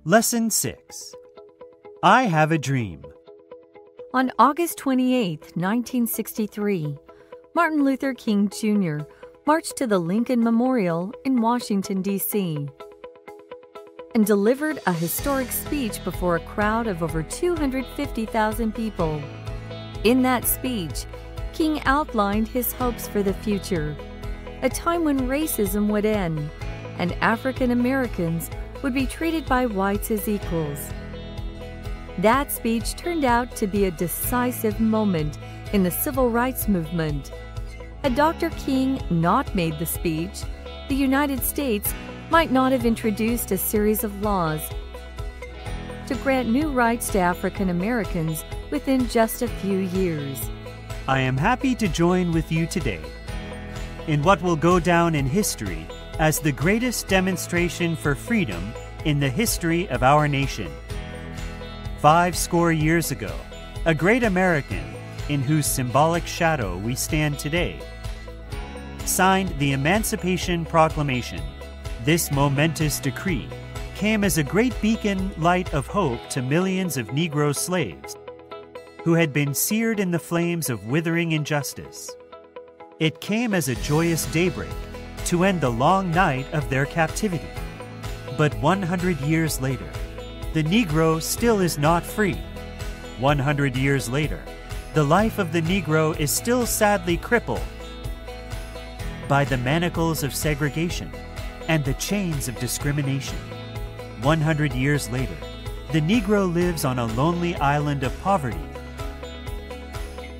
Lesson 6. I Have a Dream. On August 28, 1963, Martin Luther King Jr. marched to the Lincoln Memorial in Washington, D.C., and delivered a historic speech before a crowd of over 250,000 people. In that speech, King outlined his hopes for the future, a time when racism would end and African Americans would be treated by whites as equals. That speech turned out to be a decisive moment in the civil rights movement. Had Dr. King not made the speech, the United States might not have introduced a series of laws to grant new rights to African Americans within just a few years. I am happy to join with you today in what will go down in history as the greatest demonstration for freedom in the history of our nation. 50 years ago, a great American, in whose symbolic shadow we stand today, signed the Emancipation Proclamation. This momentous decree came as a great beacon light of hope to millions of Negro slaves who had been seared in the flames of withering injustice. It came as a joyous daybreak to end the long night of their captivity. But 100 years later, the Negro still is not free. 100 years later, the life of the Negro is still sadly crippled by the manacles of segregation and the chains of discrimination. 100 years later, the Negro lives on a lonely island of poverty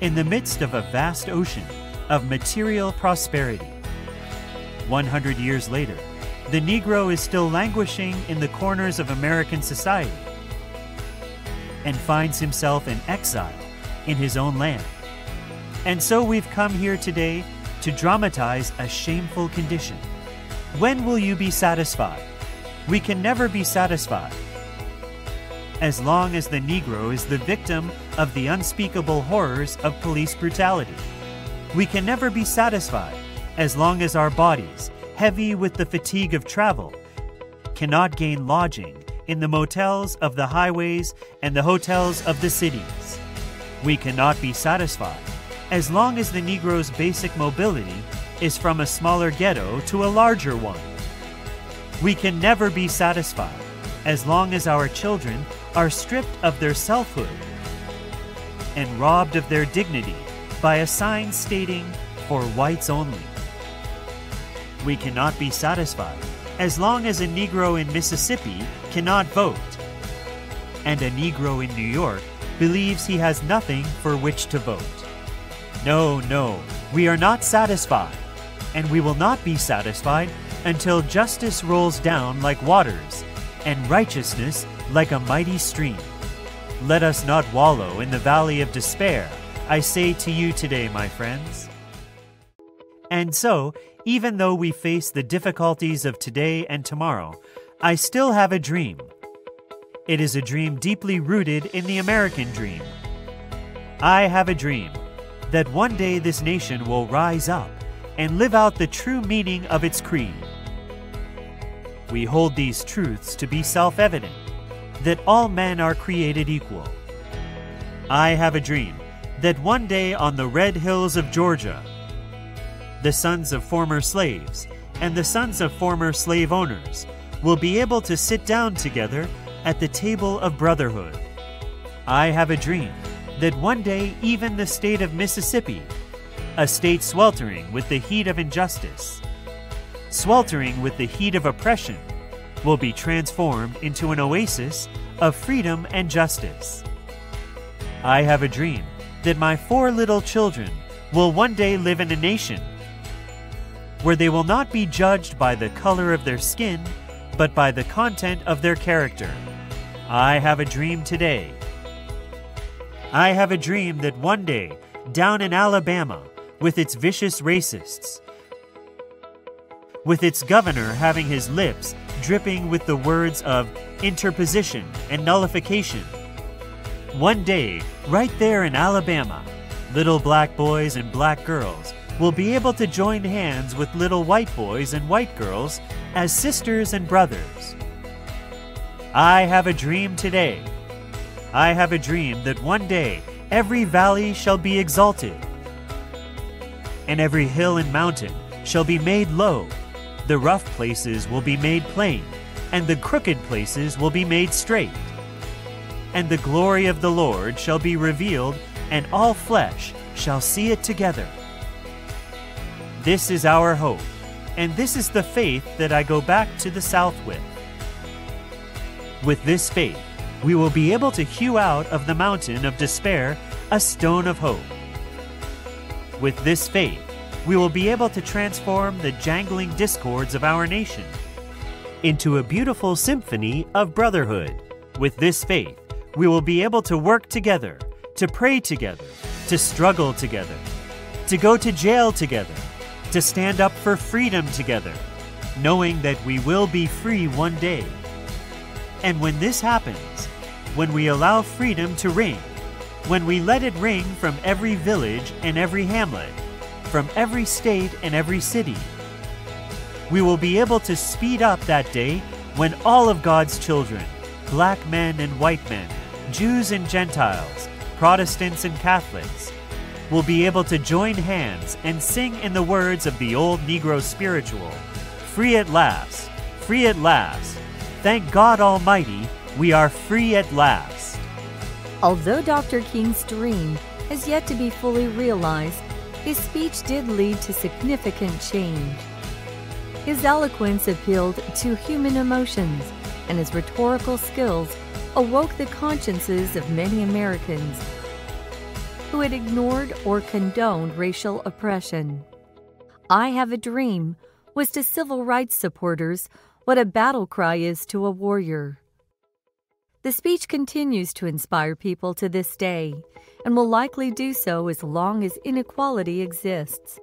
in the midst of a vast ocean of material prosperity. 100 years later, the Negro is still languishing in the corners of American society and finds himself in exile in his own land. And so we've come here today to dramatize a shameful condition. When will you be satisfied? We can never be satisfied. As long as the Negro is the victim of the unspeakable horrors of police brutality. We can never be satisfied as long as our bodies, heavy with the fatigue of travel, cannot gain lodging in the motels of the highways and the hotels of the cities. We cannot be satisfied as long as the Negro's basic mobility is from a smaller ghetto to a larger one. We can never be satisfied as long as our children are stripped of their selfhood and robbed of their dignity by a sign stating, "For whites only." We cannot be satisfied as long as a Negro in Mississippi cannot vote, and a Negro in New York believes he has nothing for which to vote. No, we are not satisfied, and we will not be satisfied until justice rolls down like waters and righteousness like a mighty stream. Let us not wallow in the valley of despair, I say to you today, my friends. And so, even though we face the difficulties of today and tomorrow, I still have a dream. It is a dream deeply rooted in the American dream. I have a dream that one day this nation will rise up and live out the true meaning of its creed. We hold these truths to be self-evident, that all men are created equal. I have a dream that one day on the red hills of Georgia, the sons of former slaves and the sons of former slave owners will be able to sit down together at the table of brotherhood. I have a dream that one day even the state of Mississippi, a state sweltering with the heat of injustice, sweltering with the heat of oppression, will be transformed into an oasis of freedom and justice. I have a dream that my 4 little children will one day live in a nation where they will not be judged by the color of their skin, but by the content of their character. I have a dream today. I have a dream that one day, down in Alabama, with its vicious racists, with its governor having his lips dripping with the words of interposition and nullification, one day, right there in Alabama, little black boys and black girls will be able to join hands with little white boys and white girls as sisters and brothers. I have a dream today. I have a dream that one day every valley shall be exalted, and every hill and mountain shall be made low. The rough places will be made plain, and the crooked places will be made straight. And the glory of the Lord shall be revealed, and all flesh shall see it together. This is our hope, and this is the faith that I go back to the south with. With this faith, we will be able to hew out of the mountain of despair a stone of hope. With this faith, we will be able to transform the jangling discords of our nation into a beautiful symphony of brotherhood. With this faith, we will be able to work together, to pray together, to struggle together, to go to jail together, to stand up for freedom together, knowing that we will be free one day. And when this happens, when we allow freedom to ring, when we let it ring from every village and every hamlet, from every state and every city, we will be able to speed up that day when all of God's children, black men and white men, Jews and Gentiles, Protestants and Catholics, will be able to join hands and sing in the words of the old Negro spiritual, "Free at last, free at last. Thank God Almighty, we are free at last." Although Dr. King's dream has yet to be fully realized, his speech did lead to significant change. His eloquence appealed to human emotions, and his rhetorical skills awoke the consciences of many Americans who had ignored or condoned racial oppression. "I Have a Dream" was to civil rights supporters what a battle cry is to a warrior. The speech continues to inspire people to this day and will likely do so as long as inequality exists.